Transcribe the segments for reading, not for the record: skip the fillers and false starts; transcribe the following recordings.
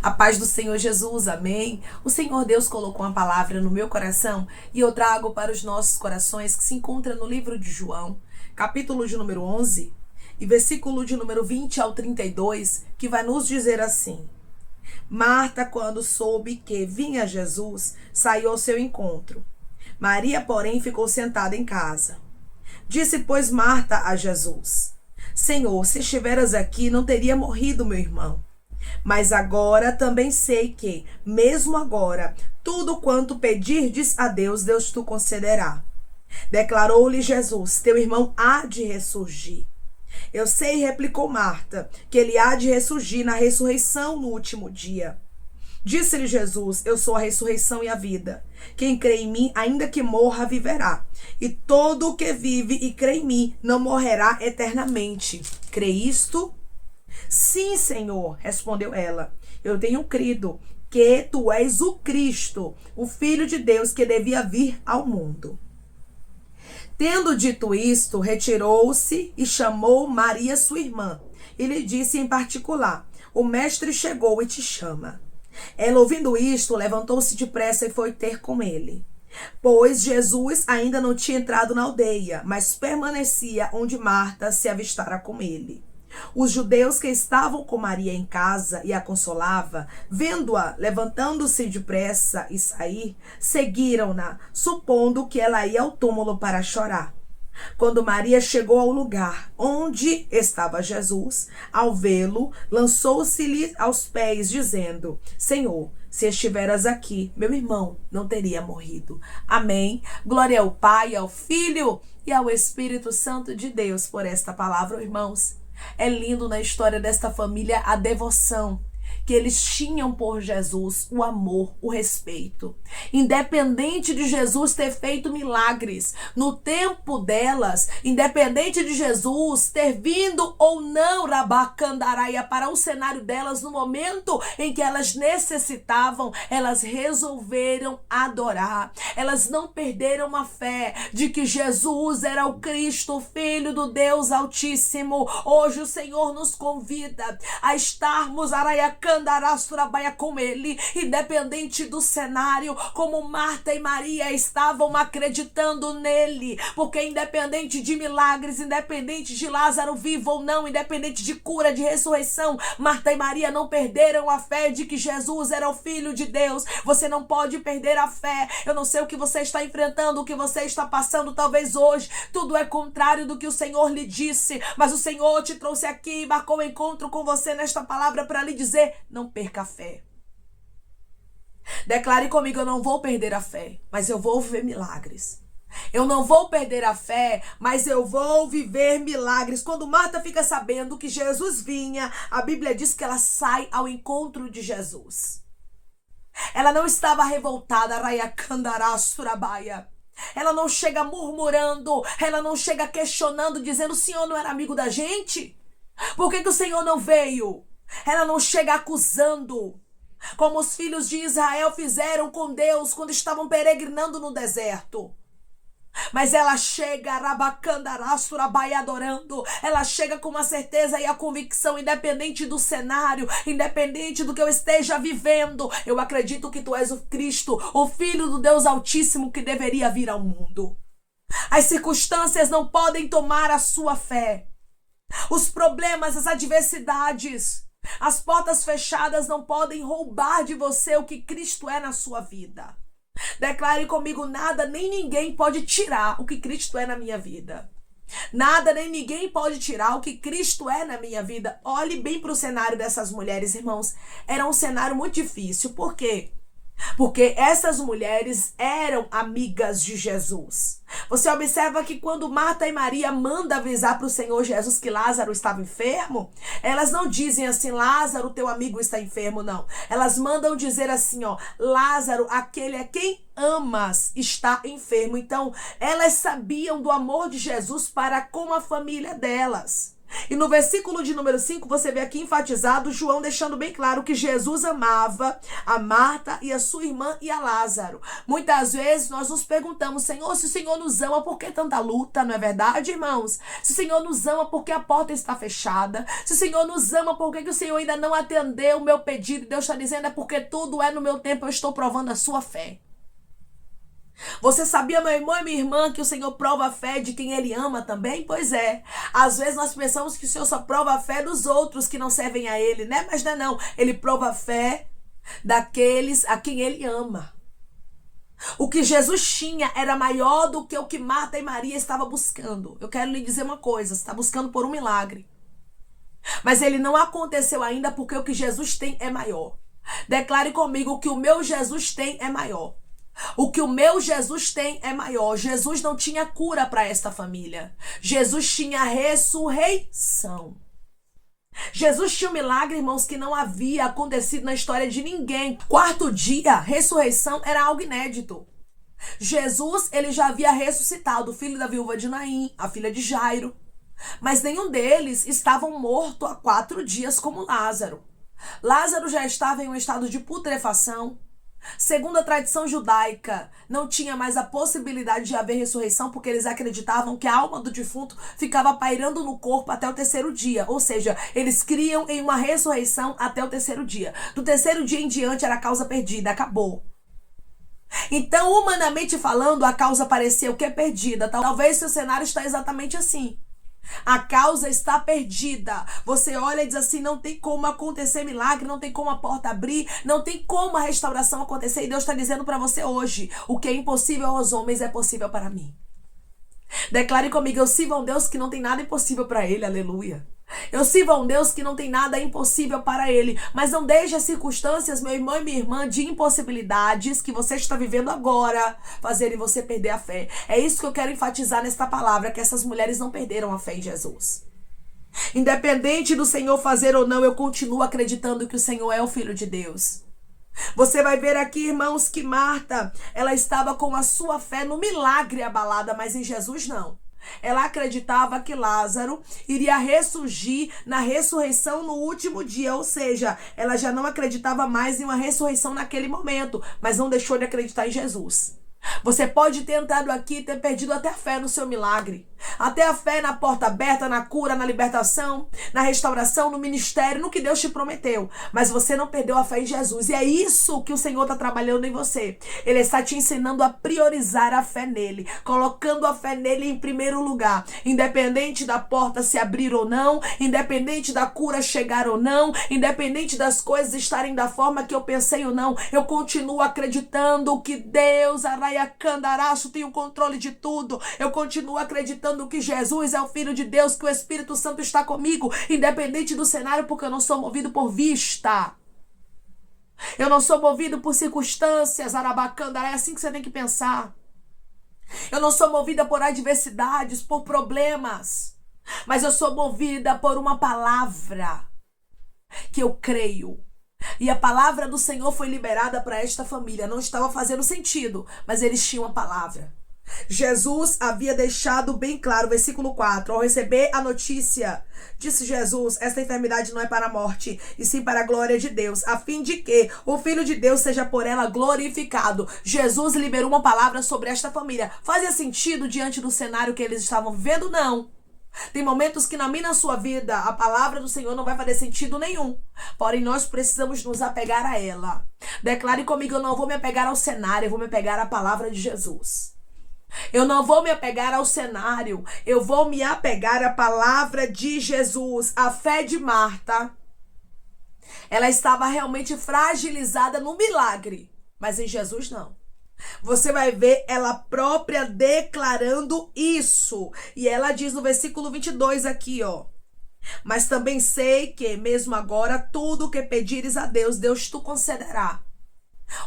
A paz do Senhor Jesus, amém. O Senhor Deus colocou uma palavra no meu coração e eu trago para os nossos corações que se encontra no livro de João, capítulo de número 11 e versículo de número 20 ao 32, que vai nos dizer assim: Marta, quando soube que vinha Jesus, saiu ao seu encontro. Maria, porém, ficou sentada em casa. Disse, pois, Marta a Jesus: Senhor, se estiveras aqui, não teria morrido meu irmão. Mas agora também sei que, mesmo agora, tudo quanto pedirdes a Deus, Deus te concederá. Declarou-lhe Jesus: teu irmão há de ressurgir. Eu sei, replicou Marta, que ele há de ressurgir na ressurreição no último dia. Disse-lhe Jesus: eu sou a ressurreição e a vida. Quem crê em mim, ainda que morra, viverá. E todo o que vive e crê em mim não morrerá eternamente. Crê isto? Sim, Senhor, respondeu ela. Eu tenho crido que tu és o Cristo, o Filho de Deus que devia vir ao mundo. Tendo dito isto, retirou-se e chamou Maria, sua irmã, e lhe disse em particular: o mestre chegou e te chama. Ela, ouvindo isto, levantou-se depressa e foi ter com ele. Pois Jesus ainda não tinha entrado na aldeia, mas permanecia onde Marta se avistara com ele. Os judeus que estavam com Maria em casa e a consolava, vendo-a levantando-se depressa e sair, seguiram-na, supondo que ela ia ao túmulo para chorar. Quando Maria chegou ao lugar onde estava Jesus, ao vê-lo, lançou-se-lhe aos pés, dizendo: Senhor, se estiveras aqui, meu irmão não teria morrido. Amém. Glória ao Pai, ao Filho e ao Espírito Santo de Deus por esta palavra, irmãos. É lindo na história desta família a devoção que eles tinham por Jesus, o amor, o respeito. Independente de Jesus ter feito milagres no tempo delas, independente de Jesus ter vindo ou não Rabacandaraia para o cenário delas no momento em que elas necessitavam, elas resolveram adorar. Elas não perderam a fé de que Jesus era o Cristo, Filho do Deus Altíssimo. Hoje o Senhor nos convida a estarmos com ele, independente do cenário, como Marta e Maria estavam acreditando nele, porque independente de milagres, independente de Lázaro vivo ou não, independente de cura, de ressurreição, Marta e Maria não perderam a fé de que Jesus era o Filho de Deus. Você não pode perder a fé. Eu não sei o que você está enfrentando, o que você está passando, talvez hoje tudo é contrário do que o Senhor lhe disse, mas o Senhor te trouxe aqui e marcou um encontro com você nesta palavra para lhe dizer: não perca a fé. Declare comigo: eu não vou perder a fé, mas eu vou viver milagres. Eu não vou perder a fé, mas eu vou viver milagres. Quando Marta fica sabendo que Jesus vinha, a Bíblia diz que ela sai ao encontro de Jesus. Ela não estava revoltada, ela não chega murmurando, ela não chega questionando, dizendo: o Senhor não era amigo da gente? Por que o Senhor não veio? Ela não chega acusando, como os filhos de Israel fizeram com Deus quando estavam peregrinando no deserto. Mas ela chega adorando. Ela chega com uma certeza e a convicção, independente do cenário, independente do que eu esteja vivendo. Eu acredito que tu és o Cristo, o Filho do Deus Altíssimo que deveria vir ao mundo. As circunstâncias não podem tomar a sua fé. Os problemas, as adversidades, as portas fechadas não podem roubar de você o que Cristo é na sua vida. Declare comigo: nada nem ninguém pode tirar o que Cristo é na minha vida. Nada nem ninguém pode tirar o que Cristo é na minha vida. Olhe bem para o cenário dessas mulheres, irmãos. Era um cenário muito difícil. Por quê? Porque essas mulheres eram amigas de Jesus. Você observa que quando Marta e Maria mandam avisar para o Senhor Jesus que Lázaro estava enfermo, elas não dizem assim: Lázaro, teu amigo está enfermo, não. Elas mandam dizer assim, Lázaro, aquele a quem amas, está enfermo. Então, elas sabiam do amor de Jesus para com a família delas. E no versículo de número 5, você vê aqui enfatizado João deixando bem claro que Jesus amava a Marta e a sua irmã e a Lázaro. Muitas vezes nós nos perguntamos, Senhor, se o Senhor nos ama, por que tanta luta? Não é verdade, irmãos? Se o Senhor nos ama, por que a porta está fechada? Se o Senhor nos ama, por que o Senhor ainda não atendeu o meu pedido? E Deus está dizendo, é porque tudo é no meu tempo, eu estou provando a sua fé. Você sabia, meu irmão e minha irmã, que o Senhor prova a fé de quem Ele ama também? Pois é. Às vezes nós pensamos que o Senhor só prova a fé dos outros que não servem a Ele, né? Mas não é não. Ele prova a fé daqueles a quem Ele ama. O que Jesus tinha era maior do que o que Marta e Maria estavam buscando. Eu quero lhe dizer uma coisa, você está buscando por um milagre. Mas ele não aconteceu ainda porque o que Jesus tem é maior. Declare comigo que o meu Jesus tem é maior. O que o meu Jesus tem é maior. Jesus não tinha cura para esta família. Jesus tinha ressurreição. Jesus tinha um milagre, irmãos, que não havia acontecido na história de ninguém. Quarto dia, ressurreição era algo inédito. Jesus, ele já havia ressuscitado o filho da viúva de Naim, a filha de Jairo. Mas nenhum deles estavam mortos há 4 dias como Lázaro. Lázaro já estava em um estado de putrefação. Segundo a tradição judaica, não tinha mais a possibilidade de haver ressurreição porque eles acreditavam que a alma do defunto ficava pairando no corpo até o 3º dia. Ou seja, eles criam em uma ressurreição até o 3º dia. Do 3º dia em diante era a causa perdida, acabou. Então, humanamente falando, a causa parecia o que é perdida. Talvez seu cenário está exatamente assim. A causa está perdida. Você olha e diz assim, não tem como acontecer milagre, não tem como a porta abrir, não tem como a restauração acontecer. E Deus está dizendo para você hoje, o que é impossível aos homens é possível para mim. Declare comigo, eu sirvo a um Deus que não tem nada impossível para ele, aleluia. Eu sirvo a um Deus que não tem nada impossível para ele. Mas não deixe as circunstâncias, meu irmão e minha irmã, de impossibilidades que você está vivendo agora fazerem você perder a fé. É isso que eu quero enfatizar nesta palavra, que essas mulheres não perderam a fé em Jesus. Independente do Senhor fazer ou não, eu continuo acreditando que o Senhor é o Filho de Deus. Você vai ver aqui, irmãos, que Marta, ela estava com a sua fé no milagre abalada, mas em Jesus não. Ela acreditava que Lázaro iria ressurgir na ressurreição no último dia, ou seja, ela já não acreditava mais em uma ressurreição naquele momento, mas não deixou de acreditar em Jesus. Você pode ter entrado aqui e ter perdido até a fé no seu milagre, até a fé na porta aberta, na cura, na libertação, na restauração, no ministério, no que Deus te prometeu, mas você não perdeu a fé em Jesus, e é isso que o Senhor está trabalhando em você. Ele está te ensinando a priorizar a fé nele, colocando a fé nele em primeiro lugar, independente da porta se abrir ou não, independente da cura chegar ou não, independente das coisas estarem da forma que eu pensei ou não, eu continuo acreditando que Deus Candaraço tem o controle de tudo. Eu continuo acreditando que Jesus é o Filho de Deus, que o Espírito Santo está comigo, independente do cenário, porque eu não sou movido por vista. Eu não sou movido por circunstâncias, Arabacandará, é assim que você tem que pensar. Eu não sou movida por adversidades, por problemas, mas eu sou movida por uma palavra que eu creio. E a palavra do Senhor foi liberada para esta família. Não estava fazendo sentido, mas eles tinham a palavra. Jesus havia deixado bem claro, versículo 4, ao receber a notícia, disse Jesus, esta enfermidade não é para a morte, e sim para a glória de Deus, a fim de que o Filho de Deus seja por ela glorificado. Jesus liberou uma palavra sobre esta família. Fazia sentido diante do cenário que eles estavam vivendo? Não. Tem momentos que na minha e na sua vida a palavra do Senhor não vai fazer sentido nenhum. Porém, nós precisamos nos apegar a ela. Declare comigo, eu não vou me apegar ao cenário, eu vou me apegar à palavra de Jesus. Eu não vou me apegar ao cenário, eu vou me apegar à palavra de Jesus. A fé de Marta, ela estava realmente fragilizada no milagre, mas em Jesus não. Você vai ver ela própria declarando isso. E ela diz no versículo 22 aqui, ó. Mas também sei que mesmo agora tudo o que pedires a Deus, Deus te concederá.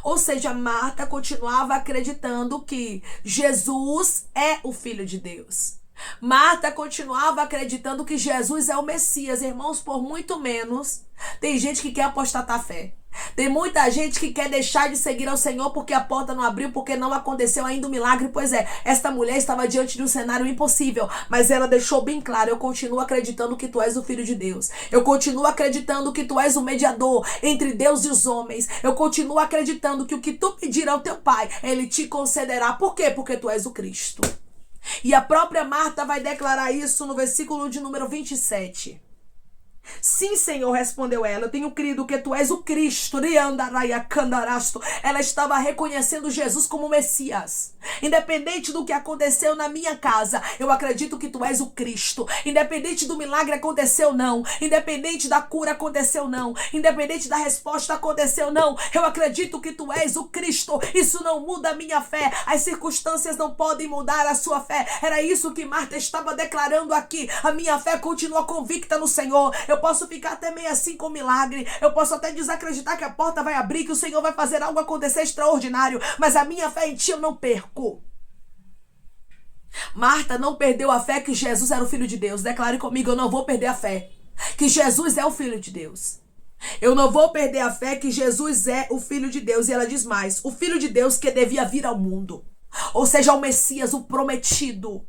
Ou seja, Marta continuava acreditando que Jesus é o Filho de Deus. Marta continuava acreditando que Jesus é o Messias. Irmãos, por muito menos, tem gente que quer apostatar a fé. Tem muita gente que quer deixar de seguir ao Senhor porque a porta não abriu, porque não aconteceu ainda o milagre. Pois é, esta mulher estava diante de um cenário impossível, mas ela deixou bem claro: eu continuo acreditando que tu és o Filho de Deus. Eu continuo acreditando que tu és o mediador entre Deus e os homens. Eu continuo acreditando que o que tu pedir ao teu Pai, Ele te concederá. Por quê? Porque tu és o Cristo. E a própria Marta vai declarar isso no versículo de número 27. Sim, Senhor, respondeu ela, eu tenho crido que tu és o Cristo. Ela estava reconhecendo Jesus como Messias. Independente do que aconteceu na minha casa, eu acredito que tu és o Cristo. Independente do milagre acontecer ou não, independente da cura acontecer ou não, independente da resposta acontecer ou não, eu acredito que tu és o Cristo. Isso não muda a minha fé. As circunstâncias não podem mudar a sua fé. Era isso que Marta estava declarando aqui. A minha fé continua convicta no Senhor. Eu posso ficar até meio assim com o milagre. Eu posso até desacreditar que a porta vai abrir, que o Senhor vai fazer algo acontecer extraordinário. Mas a minha fé em ti eu não perco. Marta não perdeu a fé que Jesus era o Filho de Deus. Declare comigo: eu não vou perder a fé que Jesus é o Filho de Deus. Eu não vou perder a fé que Jesus é o Filho de Deus. E ela diz mais: o Filho de Deus que devia vir ao mundo. Ou seja, o Messias, o prometido.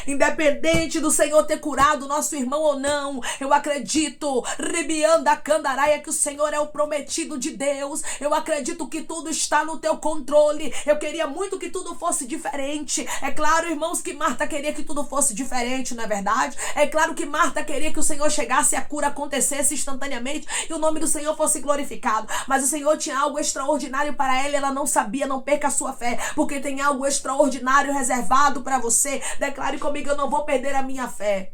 Independente do Senhor ter curado nosso irmão ou não, eu acredito, Ribianda Candaraia, que o Senhor é o prometido de Deus. Eu acredito que tudo está no teu controle. Eu queria muito que tudo fosse diferente. É claro, irmãos, que Marta queria que tudo fosse diferente, não é verdade? É claro que Marta queria que o Senhor chegasse e a cura acontecesse instantaneamente e o nome do Senhor fosse glorificado. Mas o Senhor tinha algo extraordinário para ela e ela não sabia. Não perca a sua fé, porque tem algo extraordinário reservado para você. Declare comigo: eu não vou perder a minha fé,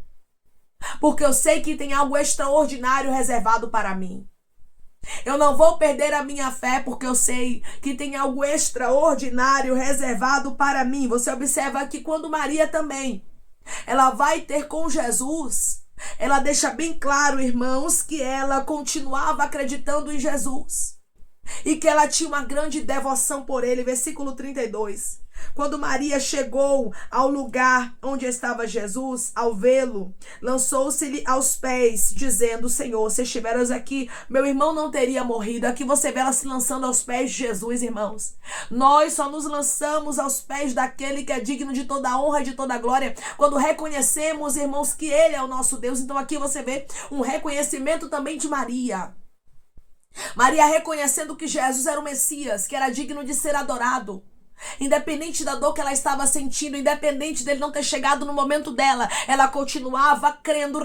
porque eu sei que tem algo extraordinário reservado para mim. Eu não vou perder a minha fé, porque eu sei que tem algo extraordinário reservado para mim. Você observa que quando Maria também, ela vai ter com Jesus, ela deixa bem claro, irmãos, que ela continuava acreditando em Jesus e que ela tinha uma grande devoção por ele. Versículo 32. Quando Maria chegou ao lugar onde estava Jesus, ao vê-lo, lançou-se-lhe aos pés, dizendo: Senhor, se estiveras aqui, meu irmão não teria morrido. Aqui você vê ela se lançando aos pés de Jesus, irmãos. Nós só nos lançamos aos pés daquele que é digno de toda a honra e de toda a glória, quando reconhecemos, irmãos, que Ele é o nosso Deus. Então aqui você vê um reconhecimento também de Maria. Maria reconhecendo que Jesus era o Messias, que era digno de ser adorado. Independente da dor que ela estava sentindo, independente dele não ter chegado no momento dela, ela continuava crendo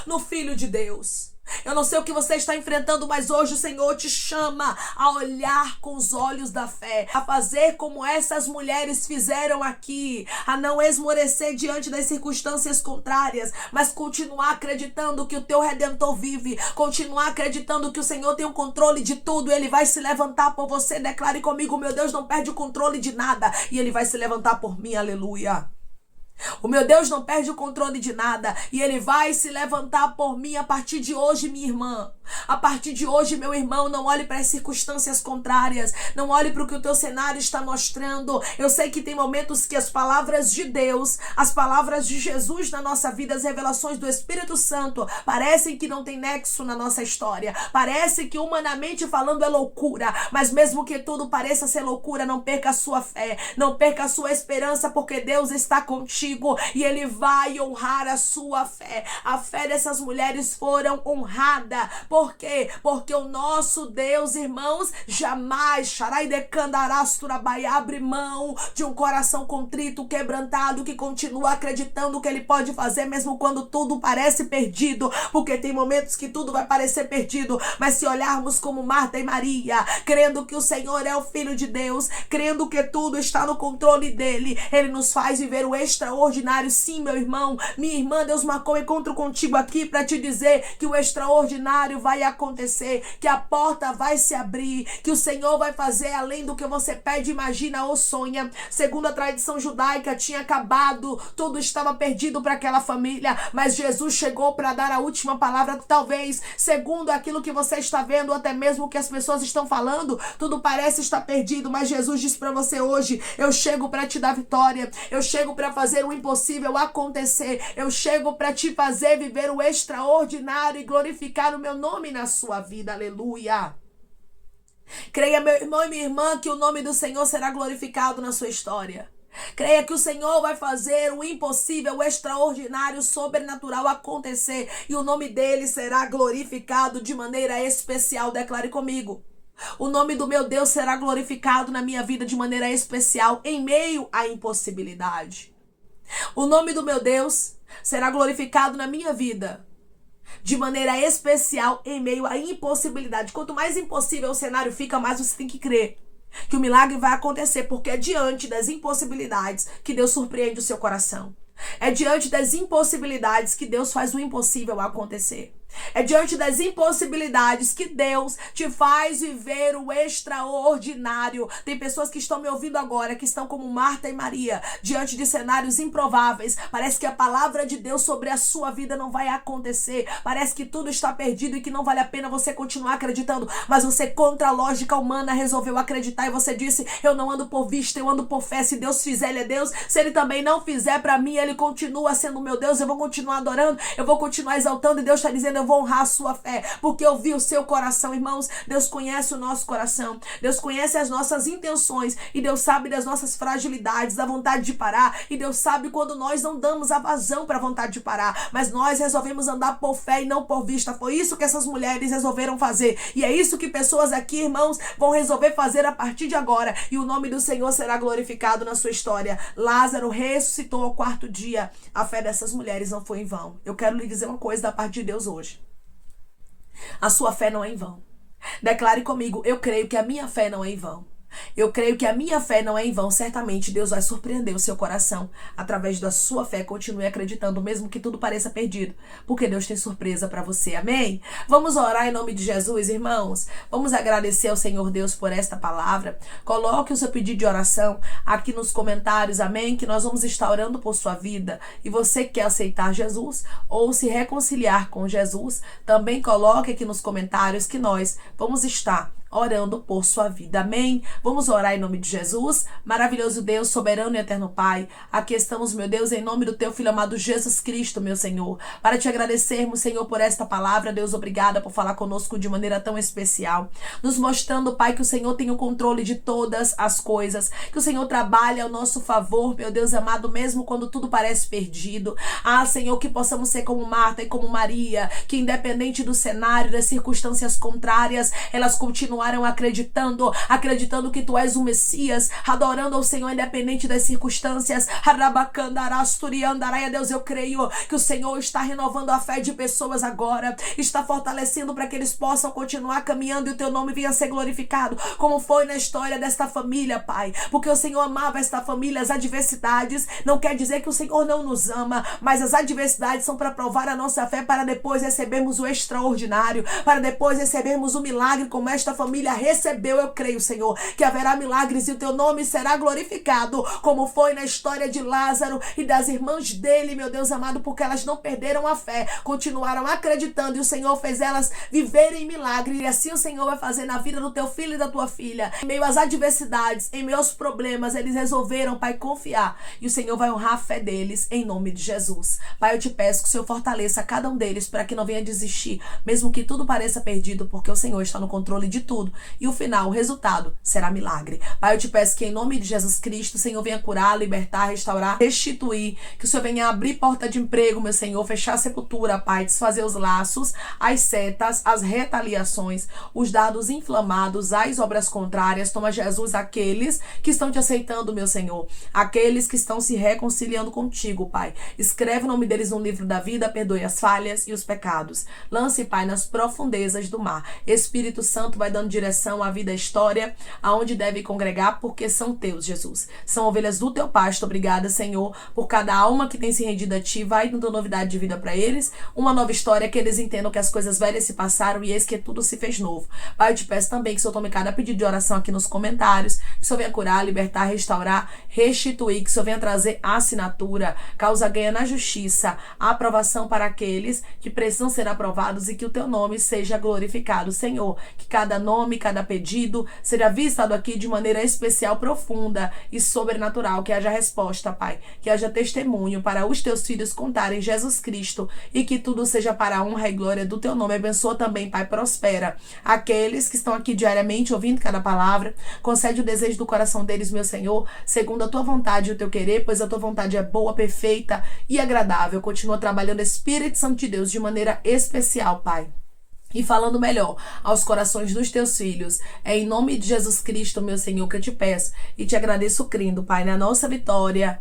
no Filho de Deus. Eu não sei o que você está enfrentando, mas hoje o Senhor te chama a olhar com os olhos da fé, a fazer como essas mulheres fizeram aqui, a não esmorecer diante das circunstâncias contrárias, mas continuar acreditando que o teu Redentor vive, continuar acreditando que o Senhor tem o controle de tudo. Ele vai se levantar por você. Declare comigo: meu Deus não perde o controle de nada e Ele vai se levantar por mim. Aleluia. O meu Deus não perde o controle de nada e Ele vai se levantar por mim a partir de hoje, minha irmã. A partir de hoje, meu irmão, não olhe para as circunstâncias contrárias. Não olhe para o que o teu cenário está mostrando. Eu sei que tem momentos que as palavras de Deus, as palavras de Jesus na nossa vida, as revelações do Espírito Santo, parecem que não tem nexo na nossa história. Parece que humanamente falando é loucura. Mas mesmo que tudo pareça ser loucura, não perca a sua fé. Não perca a sua esperança, porque Deus está contigo e Ele vai honrar a sua fé. A fé dessas mulheres foram honrada. Por quê? Porque o nosso Deus, irmãos, jamais abre mão de um coração contrito, quebrantado, que continua acreditando que Ele pode fazer mesmo quando tudo parece perdido, porque tem momentos que tudo vai parecer perdido, mas se olharmos como Marta e Maria, crendo que o Senhor é o Filho de Deus, crendo que tudo está no controle dEle, Ele nos faz viver o extraordinário. Sim, meu irmão, minha irmã, Deus marcou encontro contigo aqui para te dizer que o extraordinário vai acontecer, que a porta vai se abrir, que o Senhor vai fazer além do que você pede, imagina ou sonha. Segundo a tradição judaica, tinha acabado, tudo estava perdido para aquela família, mas Jesus chegou para dar a última palavra. Talvez, segundo aquilo que você está vendo, ou até mesmo o que as pessoas estão falando, tudo parece estar perdido, mas Jesus disse para você hoje: eu chego para te dar vitória, eu chego para fazer fazer o impossível acontecer. Eu chego para te fazer viver o extraordinário e glorificar o meu nome na sua vida. Aleluia. Creia, meu irmão e minha irmã, que o nome do Senhor será glorificado na sua história. Creia que o Senhor vai fazer o impossível, o extraordinário, o sobrenatural acontecer. E o nome dele será glorificado de maneira especial. Declare comigo. O nome do meu Deus será glorificado na minha vida de maneira especial em meio à impossibilidade. O nome do meu Deus será glorificado na minha vida de maneira especial em meio à impossibilidade. Quanto mais impossível o cenário fica, mais você tem que crer que o milagre vai acontecer, porque é diante das impossibilidades que Deus surpreende o seu coração. É diante das impossibilidades que Deus faz o impossível acontecer. É diante das impossibilidades que Deus te faz viver o extraordinário. Tem pessoas que estão me ouvindo agora, que estão como Marta e Maria, diante de cenários improváveis. Parece que a palavra de Deus sobre a sua vida não vai acontecer. Parece que tudo está perdido e que não vale a pena você continuar acreditando. Mas você, contra a lógica humana, resolveu acreditar e você disse: eu não ando por vista, eu ando por fé. Se Deus fizer, Ele é Deus. Se Ele também não fizer para mim, Ele continua sendo meu Deus. Eu vou continuar adorando, eu vou continuar exaltando. E Deus está dizendo: eu vou honrar a sua fé, porque eu vi o seu coração. Irmãos, Deus conhece o nosso coração, Deus conhece as nossas intenções, e Deus sabe das nossas fragilidades, da vontade de parar, e Deus sabe quando nós não damos a vazão para a vontade de parar, mas nós resolvemos andar por fé e não por vista. Foi isso que essas mulheres resolveram fazer, e é isso que pessoas aqui, irmãos, vão resolver fazer a partir de agora, e o nome do Senhor será glorificado na sua história. Lázaro ressuscitou ao 4º dia. A fé dessas mulheres não foi em vão. Eu quero lhe dizer uma coisa da parte de Deus hoje: a sua fé não é em vão. Declare comigo: eu creio que a minha fé não é em vão. Eu creio que a minha fé não é em vão. Certamente Deus vai surpreender o seu coração através da sua fé. Continue acreditando, mesmo que tudo pareça perdido, porque Deus tem surpresa para você. Amém? Vamos orar em nome de Jesus, irmãos. Vamos agradecer ao Senhor Deus por esta palavra. Coloque o seu pedido de oração aqui nos comentários, amém? Que nós vamos estar orando por sua vida. E você que quer aceitar Jesus ou se reconciliar com Jesus, também coloque aqui nos comentários que nós vamos estar orando por sua vida. Amém? Vamos orar em nome de Jesus. Maravilhoso Deus, soberano e eterno Pai, aqui estamos, meu Deus, em nome do teu Filho amado Jesus Cristo, meu Senhor, para te agradecermos, Senhor, por esta palavra. Deus, obrigada por falar conosco de maneira tão especial, nos mostrando, Pai, que o Senhor tem o controle de todas as coisas, que o Senhor trabalha ao nosso favor, meu Deus amado, mesmo quando tudo parece perdido. Ah, Senhor, que possamos ser como Marta e como Maria, que independente do cenário, das circunstâncias contrárias, elas continuam acreditando que tu és o Messias, adorando ao Senhor independente das circunstâncias. Deus, eu creio que o Senhor está renovando a fé de pessoas agora, está fortalecendo para que eles possam continuar caminhando e o teu nome venha a ser glorificado, como foi na história desta família, Pai, porque o Senhor amava esta família. As adversidades não quer dizer que o Senhor não nos ama, mas as adversidades são para provar a nossa fé, para depois recebermos o extraordinário, para depois recebermos o milagre como esta família recebeu. Eu creio, Senhor, que haverá milagres e o teu nome será glorificado, como foi na história de Lázaro e das irmãs dele, meu Deus amado, porque elas não perderam a fé, continuaram acreditando, e o Senhor fez elas viverem milagre. E assim o Senhor vai fazer na vida do teu filho e da tua filha. Em meio às adversidades, em meio aos problemas, eles resolveram, Pai, confiar, e o Senhor vai honrar a fé deles em nome de Jesus. Pai, eu te peço que o Senhor fortaleça cada um deles para que não venha desistir, mesmo que tudo pareça perdido, porque o Senhor está no controle de tudo. E o final, o resultado, será milagre. Pai, eu te peço que em nome de Jesus Cristo, o Senhor venha curar, libertar, restaurar, restituir. Que o Senhor venha abrir porta de emprego, meu Senhor, fechar a sepultura, Pai, desfazer os laços, as setas, as retaliações, os dardos inflamados, as obras contrárias. Toma, Jesus, aqueles que estão te aceitando, meu Senhor, aqueles que estão se reconciliando contigo, Pai. Escreve o nome deles no livro da vida, perdoe as falhas e os pecados. Lance, Pai, nas profundezas do mar. Espírito Santo vai dando direção à vida, à história, aonde deve congregar, porque são teus, Jesus. São ovelhas do teu pasto. Obrigada, Senhor, por cada alma que tem se rendido a ti. Vai dando novidade de vida para eles, uma nova história, que eles entendam que as coisas velhas se passaram e eis que tudo se fez novo. Pai, eu te peço também que o Senhor tome cada pedido de oração aqui nos comentários, que o Senhor venha curar, libertar, restaurar, restituir, que o Senhor venha trazer assinatura, causa ganha na justiça, a aprovação para aqueles que precisam ser aprovados, e que o teu nome seja glorificado, Senhor, que cada nome nome, cada pedido seja visitado aqui de maneira especial, profunda e sobrenatural. Que haja resposta, Pai. Que haja testemunho para os teus filhos contarem Jesus Cristo e que tudo seja para a honra e glória do teu nome. Abençoa também, Pai, prospera aqueles que estão aqui diariamente ouvindo cada palavra. Concede o desejo do coração deles, meu Senhor, segundo a tua vontade e o teu querer, pois a tua vontade é boa, perfeita e agradável. Continua trabalhando, Espírito Santo de Deus, de maneira especial, Pai. E falando melhor aos corações dos teus filhos. É em nome de Jesus Cristo, meu Senhor, que eu te peço e te agradeço crendo, Pai, na nossa vitória.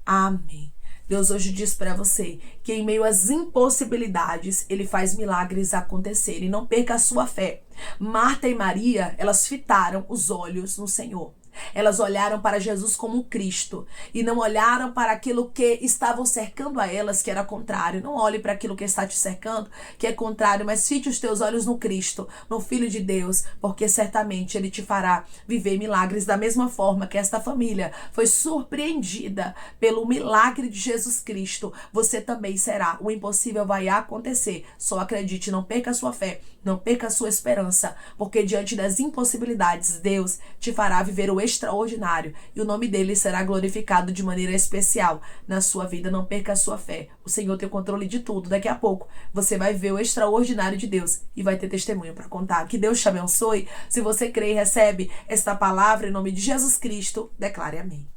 Amém. Deus hoje diz para você que em meio às impossibilidades, Ele faz milagres acontecerem. Não perca a sua fé. Marta e Maria, elas fitaram os olhos no Senhor. Elas olharam para Jesus como Cristo e não olharam para aquilo que estavam cercando a elas, que era contrário. Não olhe para aquilo que está te cercando, que é contrário, mas fite os teus olhos no Cristo, no Filho de Deus, porque certamente Ele te fará viver milagres da mesma forma que esta família foi surpreendida pelo milagre de Jesus Cristo. Você também será. O impossível vai acontecer. Só acredite, não perca a sua fé, não perca a sua esperança, porque diante das impossibilidades, Deus te fará viver o extraordinário e o nome dele será glorificado de maneira especial na sua vida. Não perca a sua fé. O Senhor tem o controle de tudo. Daqui a pouco você vai ver o extraordinário de Deus e vai ter testemunho para contar. Que Deus te abençoe. Se você crê e recebe esta palavra em nome de Jesus Cristo, declare amém.